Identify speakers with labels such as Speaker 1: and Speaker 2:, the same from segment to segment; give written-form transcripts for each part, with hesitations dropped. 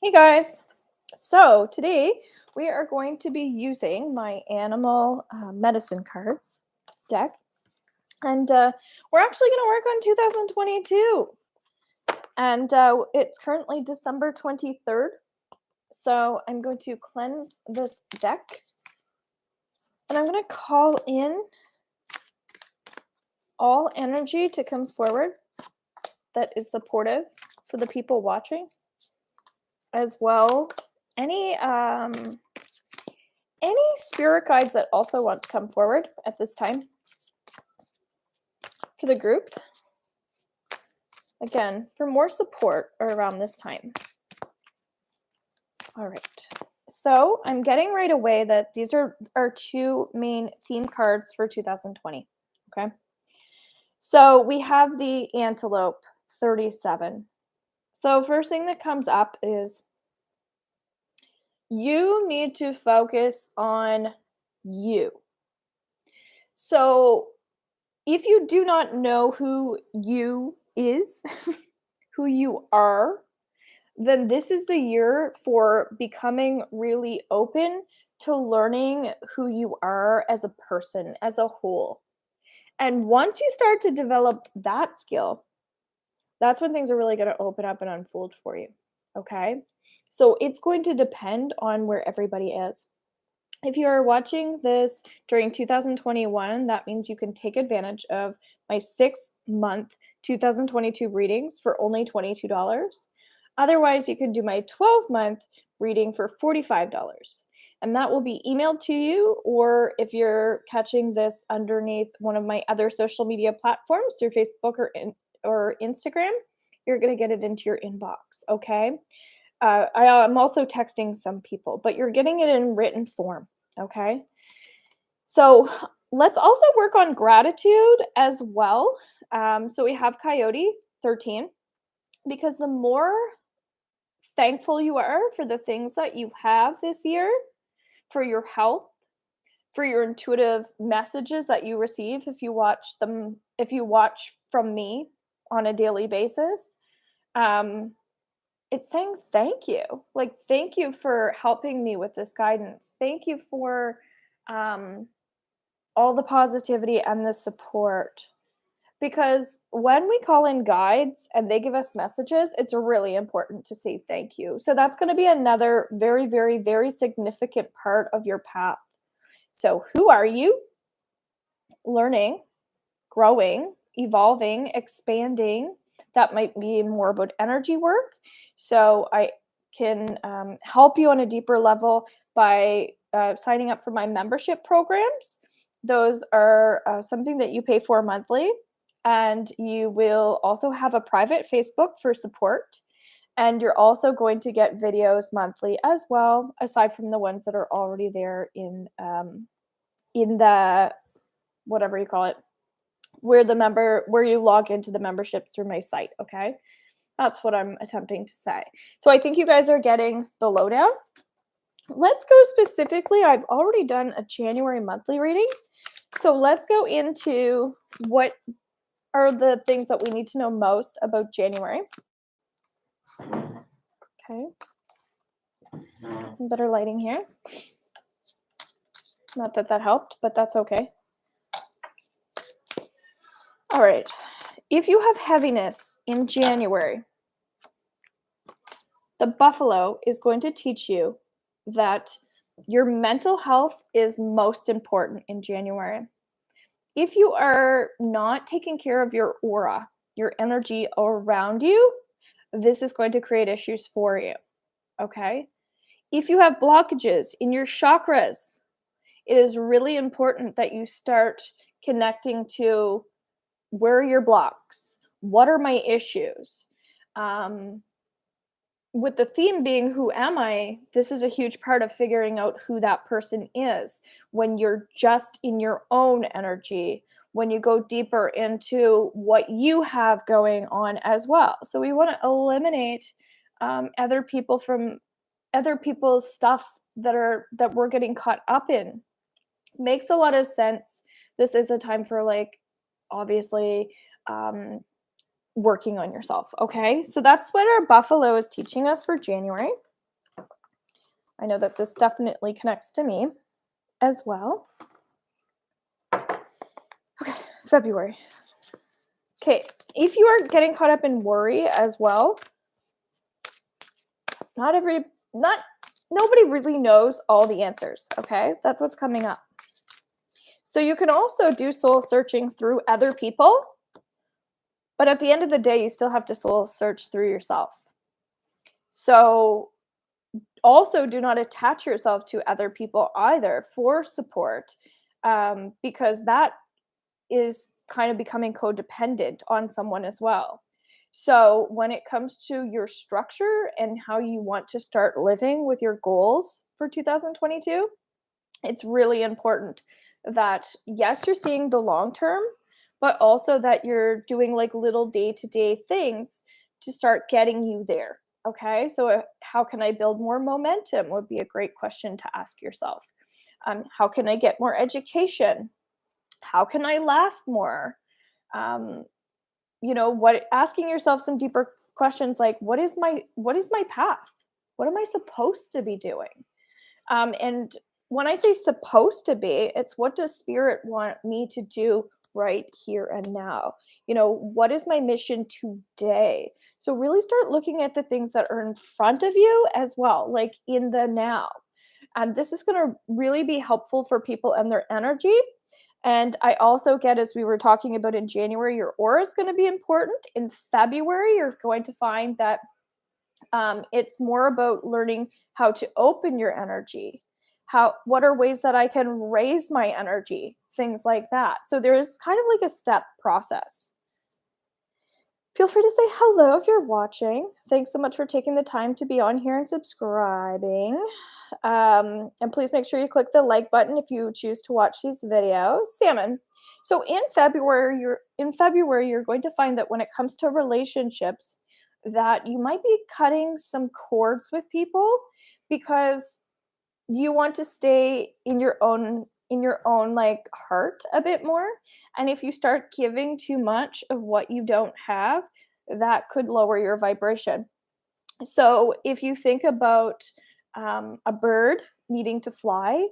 Speaker 1: Hey guys! So today we are going to be using my animal medicine cards deck, and we're actually going to work on 2022. And it's currently December 23rd, so I'm going to cleanse this deck, and I'm going to call in all energy to come forward that is supportive for the people watching, as well any spirit guides that also want to come forward at this time for the group. Again, for more support around this time. All right. So I'm getting right away that these are our two main theme cards for 2020. Okay. So we have the Antelope 37. So first thing that comes up is you need to focus on you. So if you do not know who you is, who you are, then this is the year for becoming really open to learning who you are as a person, as a whole. And once you start to develop that skill, that's when things are really going to open up and unfold for you. Okay. So it's going to depend on where everybody is. If you are watching this during 2021, that means you can take advantage of my 6-month 2022 readings for only $22. Otherwise, you can do my 12-month reading for $45. And that will be emailed to you, or if you're catching this underneath one of my other social media platforms through Facebook or Instagram, you're going to get it into your inbox, okay? I'm also texting some people, but you're getting it in written form, okay? So let's also work on gratitude as well. So we have Coyote 13, because the more thankful you are for the things that you have this year, for your health, for your intuitive messages that you receive if you watch from me on a daily basis, it's saying thank you. Like, thank you for helping me with this guidance. Thank you for all the positivity and the support. Because when we call in guides and they give us messages, it's really important to say thank you. So that's going to be another very, very, very significant part of your path. So, who are you? Learning, growing, evolving, expanding. That might be more about energy work. So I can help you on a deeper level by signing up for my membership programs. Those are something that you pay for monthly. And you will also have a private Facebook for support. And you're also going to get videos monthly as well, aside from the ones that are already there in the whatever you call it, where you log into the memberships through my site. Okay, that's what I'm attempting to say. So I think you guys are getting the lowdown. Let's go specifically. I've already done a January monthly reading, so let's go into what are the things that we need to know most about January. Okay, let's get some better lighting here. Not that that helped, but that's okay. All right. If you have heaviness in January, the buffalo is going to teach you that your mental health is most important in January. If you are not taking care of your aura, your energy around you, this is going to create issues for you. Okay? If you have blockages in your chakras, it is really important that you start connecting to where are your blocks? What are my issues? With the theme being who am I, this is a huge part of figuring out who that person is when you're just in your own energy, when you go deeper into what you have going on as well. So we want to eliminate other people from other people's stuff that we're getting caught up in. Makes a lot of sense. This is a time for, like, obviously working on yourself. Okay, so that's what our buffalo is teaching us for January. I know that this definitely connects to me as well. Okay, February. Okay, if you are getting caught up in worry as well, not nobody really knows all the answers, okay? That's what's coming up. So you can also do soul searching through other people, but at the end of the day, you still have to soul search through yourself. So also do not attach yourself to other people either for support, because that is kind of becoming codependent on someone as well. So when it comes to your structure and how you want to start living with your goals for 2022, it's really important that yes, you're seeing the long term, but also that you're doing like little day-to-day things to start getting you there. Okay, so how can I build more momentum would be a great question to ask yourself. How can I get more education? How can I laugh more? um, what, asking yourself some deeper questions like what is my path, what am I supposed to be doing? And when I say supposed to be, it's what does spirit want me to do right here and now? What is my mission today? So really start looking at the things that are in front of you as well, like in the now. And this is going to really be helpful for people and their energy. And I also get, as we were talking about in January, your aura is going to be important. In February, you're going to find that it's more about learning how to open your energy. What are ways that I can raise my energy? Things like that. So there's kind of like a step process. Feel free to say hello if you're watching. Thanks so much for taking the time to be on here and subscribing. And please make sure you click the like button if you choose to watch these videos. Salmon. So in February, you're going to find that when it comes to relationships, that you might be cutting some cords with people because you want to stay in your own like heart a bit more. And if you start giving too much of what you don't have, that could lower your vibration. So if you think about a bird needing to fly,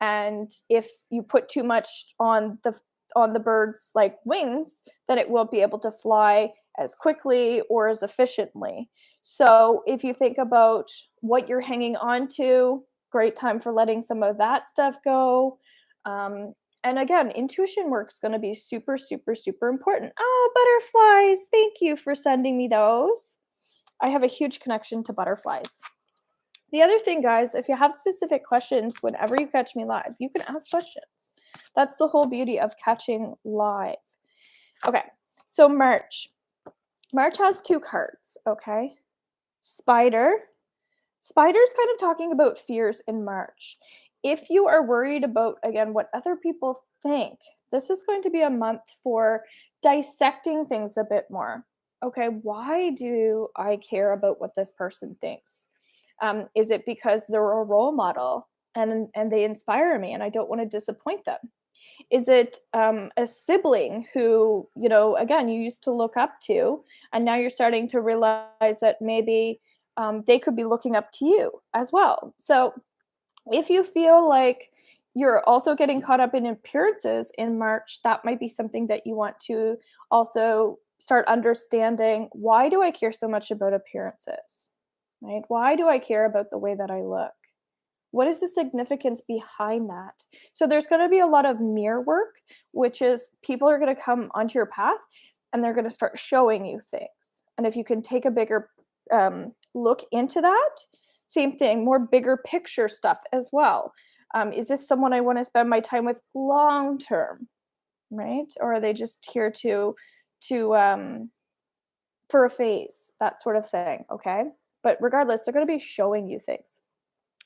Speaker 1: and if you put too much on the bird's like wings, then it won't be able to fly as quickly or as efficiently. So if you think about what you're hanging on to, great time for letting some of that stuff go. Um, and again, intuition work is going to be super, super, super important. Oh, butterflies! Thank you for sending me those. I have a huge connection to butterflies. The other thing, guys, if you have specific questions whenever you catch me live, you can ask questions. That's the whole beauty of catching live. Okay, so March. March has two cards, okay? Spider. Spider's kind of talking about fears in March. If you are worried about, again, what other people think, this is going to be a month for dissecting things a bit more. Okay, why do I care about what this person thinks? Is it because they're a role model and they inspire me and I don't want to disappoint them? Is it a sibling who, again, you used to look up to, and now you're starting to realize that maybe they could be looking up to you as well? So if you feel like you're also getting caught up in appearances in March, that might be something that you want to also start understanding. Why do I care so much about appearances? Right? Why do I care about the way that I look? What is the significance behind that? So there's going to be a lot of mirror work, which is people are going to come onto your path and they're going to start showing you things. And if you can take a bigger look into that, same thing, more bigger picture stuff as well. Is this someone I want to spend my time with long term, right? Or are they just here to for a phase, that sort of thing? Okay, but regardless, they're going to be showing you things.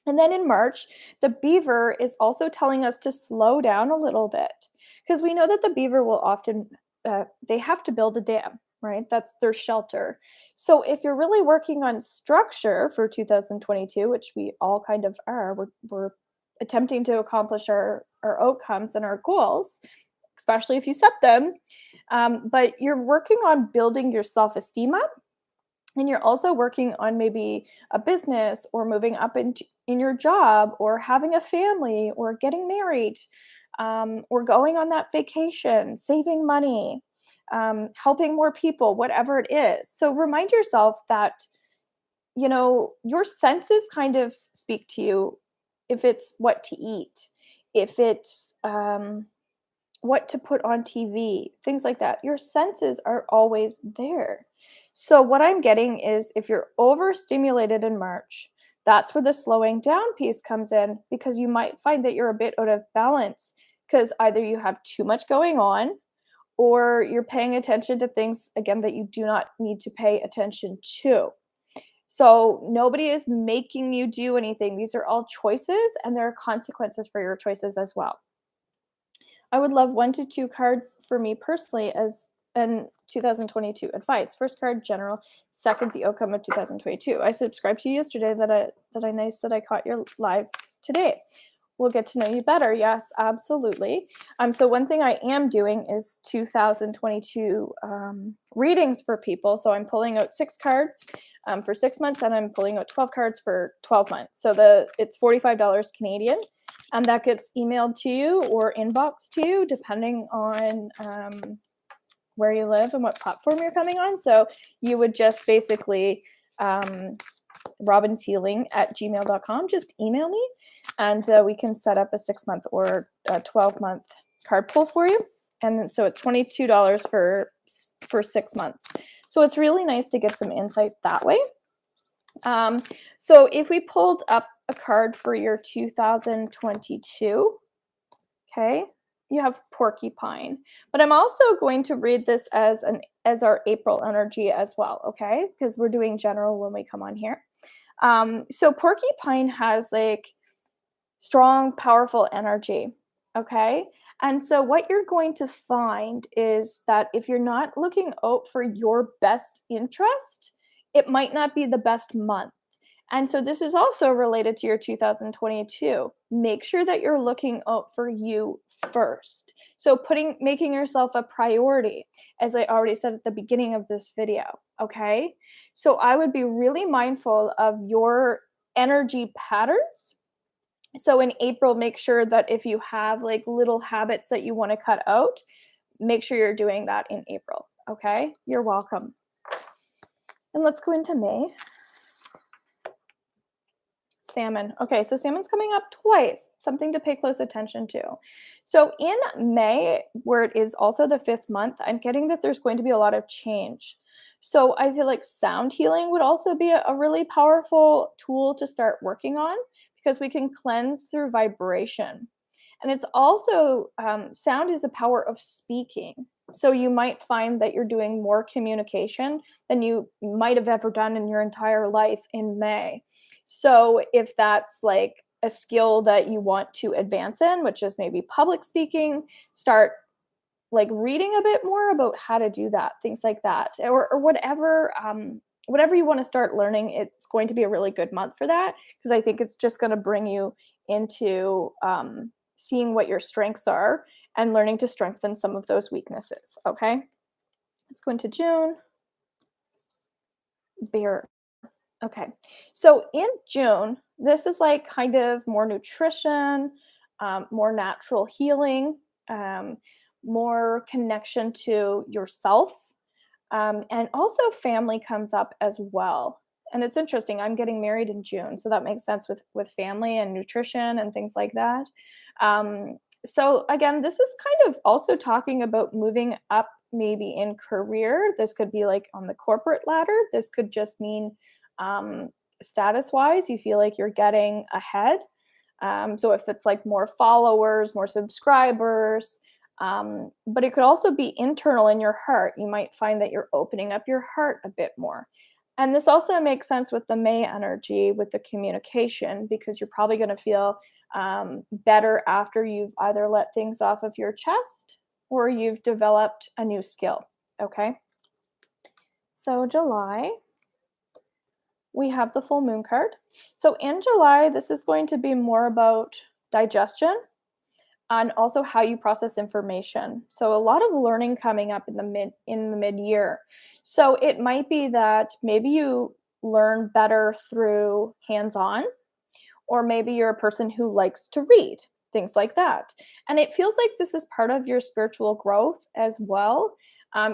Speaker 1: And then in March, the beaver is also telling us to slow down a little bit because we know that the beaver will often, they have to build a dam, right? That's their shelter. So if you're really working on structure for 2022, which we all kind of are, we're attempting to accomplish our outcomes and our goals, especially if you set them. But you're working on building your self esteem up And you're also working on maybe a business or moving up in your job or having a family or getting married, or going on that vacation, saving money, helping more people, whatever it is. So remind yourself that, your senses kind of speak to you if it's what to eat, if it's what to put on TV, things like that. Your senses are always there. So, what I'm getting is if you're overstimulated in March, that's where the slowing down piece comes in because you might find that you're a bit out of balance because either you have too much going on or you're paying attention to things again that you do not need to pay attention to. So, nobody is making you do anything. These are all choices and there are consequences for your choices as well. I would love 1 to 2 cards for me personally as an 2022 advice. First card, general. Second, the outcome of 2022. I subscribed to you yesterday that I nice that I caught your live today. We'll get to know you better. Yes, absolutely. So one thing I am doing is 2022 readings for people. So I'm pulling out 6 cards for 6 months, and I'm pulling out 12 cards for 12 months. So it's $45 Canadian, and that gets emailed to you or inbox to you depending on where you live and what platform you're coming on. So you would just basically robinshealing@gmail.com. Just email me, and we can set up a 6-month or a 12-month card pull for you. And so it's $22 for 6 months. So it's really nice to get some insight that way. So if we pulled up a card for your 2022, okay, you have porcupine. But I'm also going to read this as our April energy as well, okay? Because we're doing general when we come on here. So porcupine has like strong, powerful energy, okay? And so what you're going to find is that if you're not looking out for your best interest, it might not be the best month. And so this is also related to your 2022. Make sure that you're looking out for you first. So making yourself a priority, as I already said at the beginning of this video, okay? So I would be really mindful of your energy patterns. So in April, make sure that if you have like little habits that you want to cut out, make sure you're doing that in April, okay? You're welcome. And let's go into May. Salmon. Okay, so salmon's coming up twice, something to pay close attention to. So in May, where it is also the 5th month, I'm getting that there's going to be a lot of change. So I feel like sound healing would also be a really powerful tool to start working on because we can cleanse through vibration. And it's also, sound is the power of speaking. So you might find that you're doing more communication than you might have ever done in your entire life in May. So if that's like a skill that you want to advance in, which is maybe public speaking, start like reading a bit more about how to do that, things like that, or whatever you want to start learning. It's going to be a really good month for that because I think it's just going to bring you into seeing what your strengths are and learning to strengthen some of those weaknesses. Okay, let's go into June. Bear. Okay. So in June, this is like kind of more nutrition, more natural healing, more connection to yourself. And also family comes up as well. And it's interesting. I'm getting married in June, so that makes sense with family and nutrition and things like that. So again, this is kind of also talking about moving up maybe in career. This could be like on the corporate ladder. This could just mean status wise, you feel like you're getting ahead. So if it's like more followers, more subscribers, but it could also be internal in your heart. You might find that you're opening up your heart a bit more. And this also makes sense with the May energy, with the communication, because you're probably going to feel better after you've either let things off of your chest or you've developed a new skill. Okay. So July, we have the full moon card. So in July, this is going to be more about digestion, and also how you process information. So a lot of learning coming up in the mid-year. So it might be that maybe you learn better through hands-on, or maybe you're a person who likes to read, things like that. And it feels like this is part of your spiritual growth as well.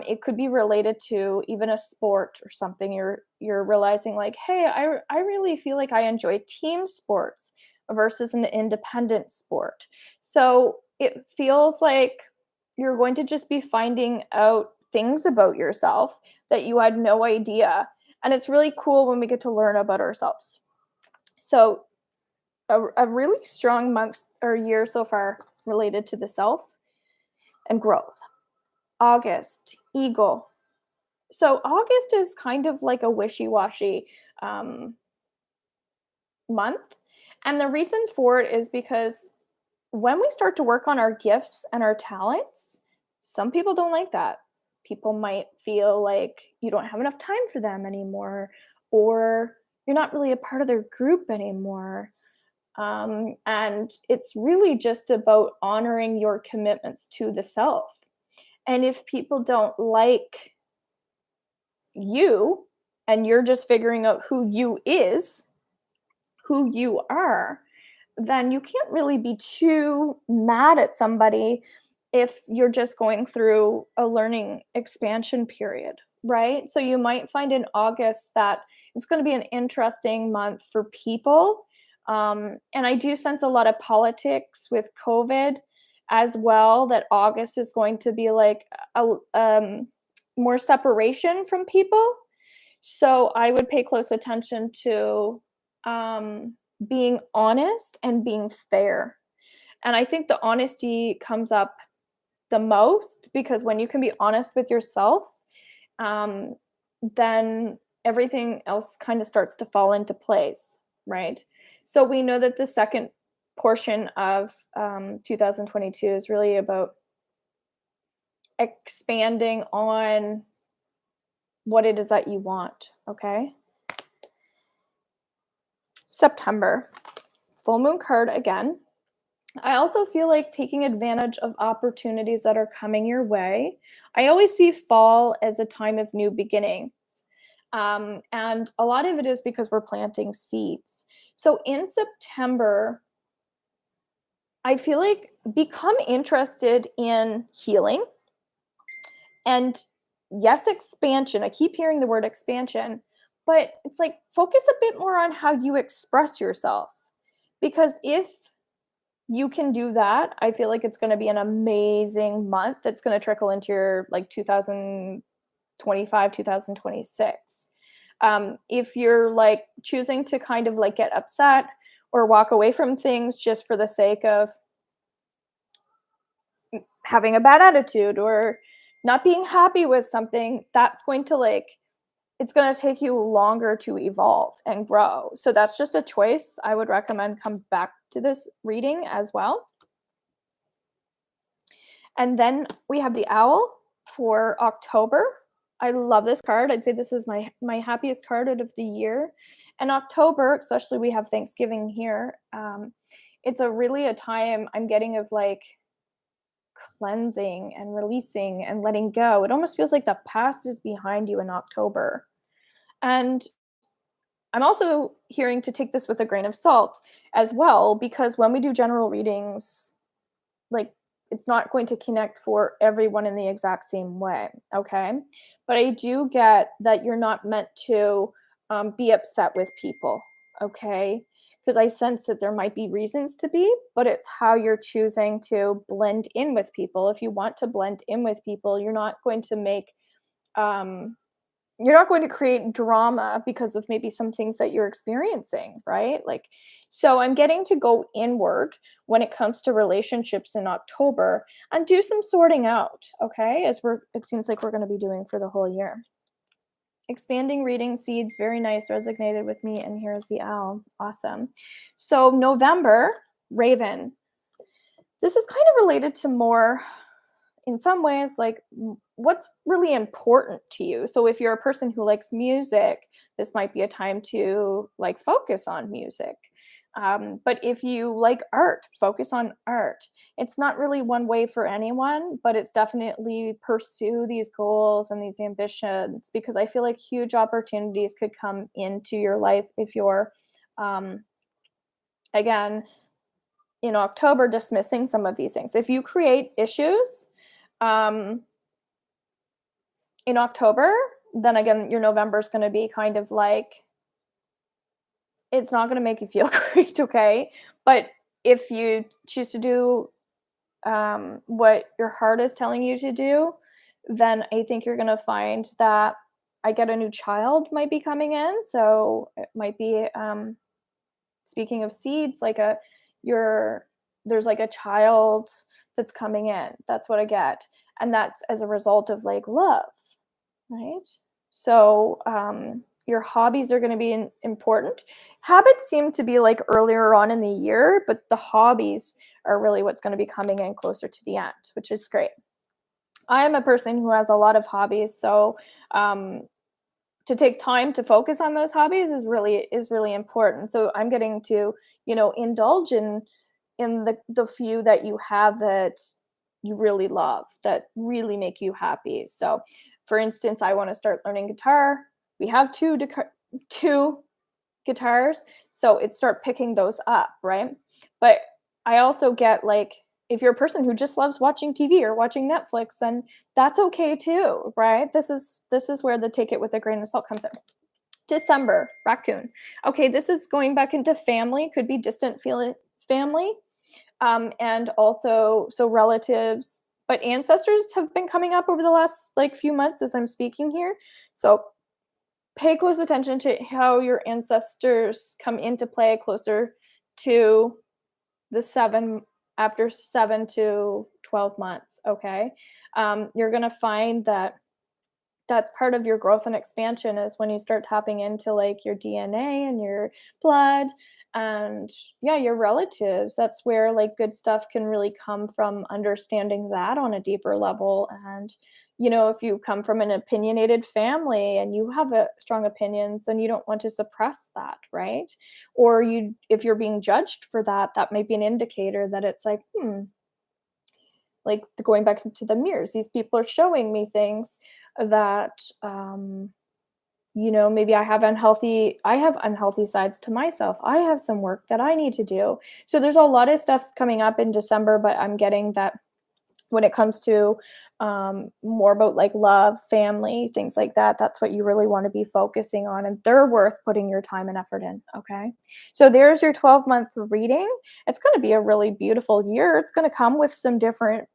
Speaker 1: It could be related to even a sport or something. You're realizing like, hey, I really feel like I enjoy team sports versus an independent sport. So it feels like you're going to just be finding out things about yourself that you had no idea. And it's really cool when we get to learn about ourselves. So a really strong month or year so far related to the self and growth. August, Eagle. So August is kind of like a wishy-washy um, month. And the reason for it is because when we start to work on our gifts and our talents, some people don't like that. People might feel like you don't have enough time for them anymore, or you're not really a part of their group anymore. And it's really just about honoring your commitments to the self. And if people don't like you and you're just figuring out who you is, who you are, then you can't really be too mad at somebody if you're just going through a learning expansion period, right? So you might find in August that it's going to be an interesting month for people. And I do sense a lot of politics with COVID as well, that August is going to be like more separation from people. So I would pay close attention to being honest and being fair. And I think the honesty comes up the most because when you can be honest with yourself, um, then everything else kind of starts to fall into place, right? So we know that the second portion of 2022 is really about expanding on what it is that you want, okay? September, full moon card again. I also feel like taking advantage of opportunities that are coming your way. I always see fall as a time of new beginnings. And a lot of it is because we're planting seeds. So in September, I feel like become interested in healing and yes, expansion. I keep hearing the word expansion, but it's like focus a bit more on how you express yourself. Because if you can do that, I feel like it's going to be an amazing month that's going to trickle into your like 2025, 2026. If you're like choosing to kind of like get upset or walk away from things just for the sake of having a bad attitude or not being happy with something, that's going to like it's going to take you longer to evolve and grow. So that's just a choice. I would recommend come back to this reading as well. And then we have the owl for October. I love this card. I'd say this is my happiest card out of the year. And October, especially we have Thanksgiving here. It's really a time I'm getting of like cleansing and releasing and letting go. It almost feels like the past is behind you in October. And I'm also hearing to take this with a grain of salt as well, because when we do general readings, like it's not going to connect for everyone in the exact same way. Okay. But I do get that you're not meant to be upset with people. Okay. Because I sense that there might be reasons to be, but it's how you're choosing to blend in with people. If you want to blend in with people, um, you're not going to create drama because of maybe some things that you're experiencing, right? Like, so I'm getting to go inward when it comes to relationships in October and do some sorting out, okay? It seems like we're going to be doing for the whole year. Expanding reading seeds, very nice, resonated with me. And here's the owl. Awesome. So November, Raven. This is kind of related to more in some ways like what's really important to you. So if you're a person who likes music, this might be a time to like focus on music. But if you like art, focus on art. It's not really one way for anyone, but it's definitely pursue these goals and these ambitions because I feel like huge opportunities could come into your life if you're, um, again, in October, dismissing some of these things. If you create issues um, in October, then again, your November is going to be kind of like, it's not going to make you feel great, okay? But if you choose to do what your heart is telling you to do, then I think you're going to find that I get a new child might be coming in. So it might be, speaking of seeds, like your there's like a child that's coming in. That's what I get. And that's as a result of like love, right? So your hobbies are going to be important. Habits seem to be like earlier on in the year, but the hobbies are really what's going to be coming in closer to the end, which is great. I am a person who has a lot of hobbies, so um, to take time to focus on those hobbies is really important. So I'm getting to, indulge in the few that you have that you really love, that really make you happy. So for instance, I want to start learning guitar. We have two guitars, so it's start picking those up, right? But I also get like, if you're a person who just loves watching TV or watching Netflix, then that's okay too, right? This is where the take it with a grain of salt comes in. December, raccoon. Okay, this is going back into family, could be distant feeling family, and also so relatives, but ancestors have been coming up over the last like few months as I'm speaking here. So pay close attention to how your ancestors come into play closer to the 7 to 12 months, okay? You're gonna find that that's part of your growth and expansion is when you start tapping into like your DNA and your blood and yeah, your relatives. That's where like good stuff can really come from understanding that on a deeper level. And if you come from an opinionated family and you have strong opinions, then you don't want to suppress that, right? Or if you're being judged for that, that might be an indicator that it's like, like going back into the mirrors, these people are showing me things that maybe I have unhealthy sides to myself. I have some work that I need to do. So there's a lot of stuff coming up in December, but I'm getting that when it comes to more about like love, family, things like that, that's what you really want to be focusing on. And they're worth putting your time and effort in. Okay. So there's your 12-month reading. It's going to be a really beautiful year. It's going to come with some different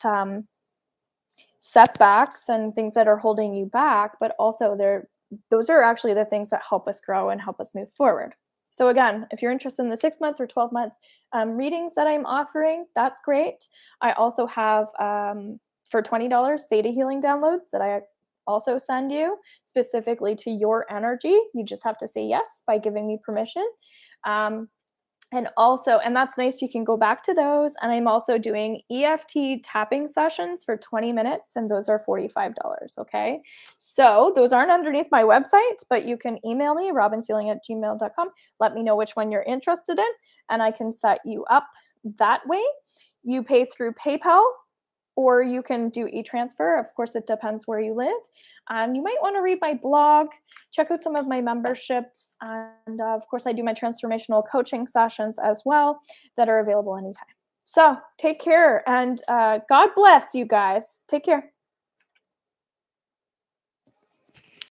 Speaker 1: setbacks and things that are holding you back, but also those are actually the things that help us grow and help us move forward. So again, if you're interested in the 6-month or 12-month readings that I'm offering, that's great. I also have for $20 theta healing downloads that I also send you specifically to your energy. You just have to say yes by giving me permission. Um, and that's nice, you can go back to those, and I'm also doing EFT tapping sessions for 20 minutes, and those are $45, okay? So, those aren't underneath my website, but you can email me, robinshealing@gmail.com, let me know which one you're interested in, and I can set you up that way. You pay through PayPal, or you can do e-transfer. Of course, it depends where you live. You might want to read my blog, check out some of my memberships, and of course, I do my transformational coaching sessions as well that are available anytime. So take care, and God bless you guys. Take care.